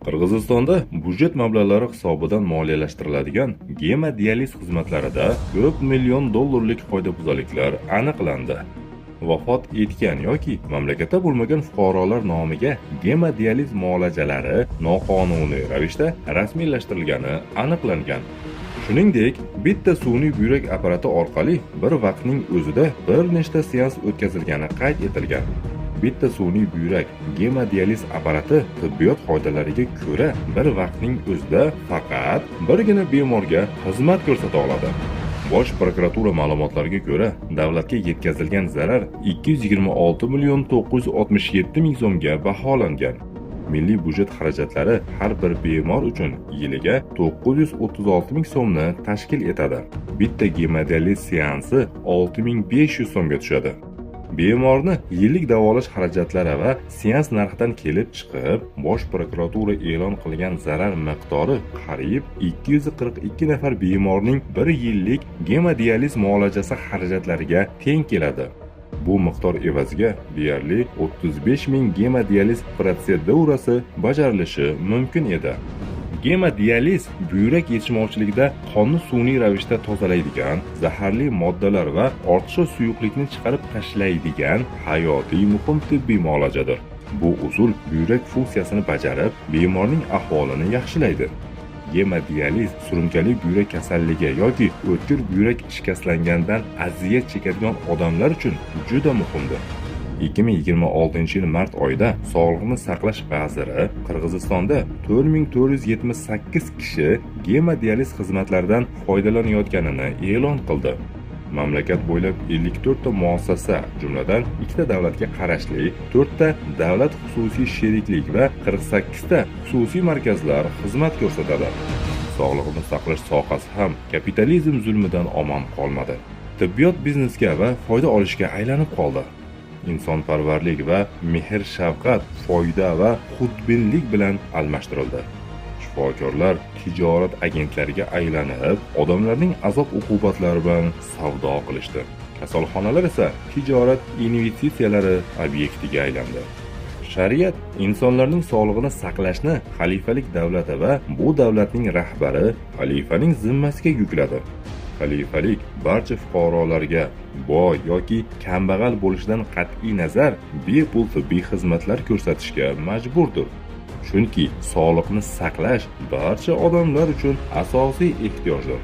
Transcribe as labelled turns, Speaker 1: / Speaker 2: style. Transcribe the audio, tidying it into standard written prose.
Speaker 1: Qirg'izistonda byudjet mablag'lari hisobidan moliyalashtiriladigan gemodializ xizmatlarida ko'p million dollarlik qoidabuzarliklar aniqlandi. Vafot etgan yoki mamlakatda bo'lmagan fuqarolar nomiga gemodializ muolajalari noqonuniy ravishda rasmiylashtirilgani aniqlangan. Shuningdek, bitta sun'iy buyrak apparati orqali bir vaqtning o'zida bir nechta seans o'tkazilgani qayd etilgan. Bitta sun'iy buyrak gemodializ apparati tibbiyot qoidalariga ko'ra bir vaqtning o'zida faqat birgina bemorga xizmat ko'rsata oladi. Bosh prokuratura ma'lumotlariga ko'ra, davlatga yetkazilgan zarar 226 million 967 ming so'mga baholangan. Milliy byudjet xarajatlari har bir bemor uchun yiliga 936 ming so'mni tashkil etadi. Bitta gemodializ seansi 6500 so'mga tushadi. Bemorni yillik davolash xarajatlari va seans narxidan kelib chiqib, Bosh prokuratura e'lon qilgan zarar miqdori qariyb 242 nafar bemorning bir yillik gemodializ muolajasi xarajatlariga teng keladi. Bu miqdor evaziga deyarli 35 ming gemodializ protsedurasi bajarilishi mumkin edi. Gemodializ buyrak yetishmovchiligida qonni sun'iy ravishda tozalaydigan, zaharli moddalar va ortiqcha suyuqlikni chiqarib tashlaydigan hayotiy muhim tibbiy muolajadir. Bu usul buyrak funksiyasini bajarib, bemorning ahvolini yaxshilaydi. Gemodializ surunkali buyrak kasalligi yoki o'tkir buyrak shikastlangandan aziyat chekadigan odamlar uchun juda muhimdir. 2026-yil mart oyida Sog'liqni saqlash vaziri Qirg'izistonda 4478 kishi gemodializ xizmatlaridan foydalanayotganini e'lon qildi. Mamlakat bo'ylab 54 ta muassasa, jumladan 2 ta davlatga qarashli 4 ta davlat xususiy sheriklik va 48 ta xususiy markazlar xizmat ko'rsatadi. Sog'liqni saqlash sohasi ham kapitalizm zulmidan omon qolmadi. Tibbiyot biznesga va foyda olishga aylanib qoldi. Insonparvarlik va mehr-shafqat foyda va xudbinlik bilan almashtirildi. Shifokorlar tijorat agentlariga aylanib, odamlarning azob-uqubatlari bilan savdo qilishdi. Kasalxonalar esa tijorat investitsiyalari obyektiga aylandi. Shariat insonlarning sog'lig'ini saqlashni xalifalik davlati va bu davlatning rahbari xalifaning zimmasiga yukladi. Xalifalik barcha fuqarolarga boy yoki kambag'al bo'lishidan qat'iy nazar bepul tibbiy xizmatlar ko'rsatishga majburdir. Chunki sog'liqni saqlash barcha odamlar uchun asosiy ehtiyojdir.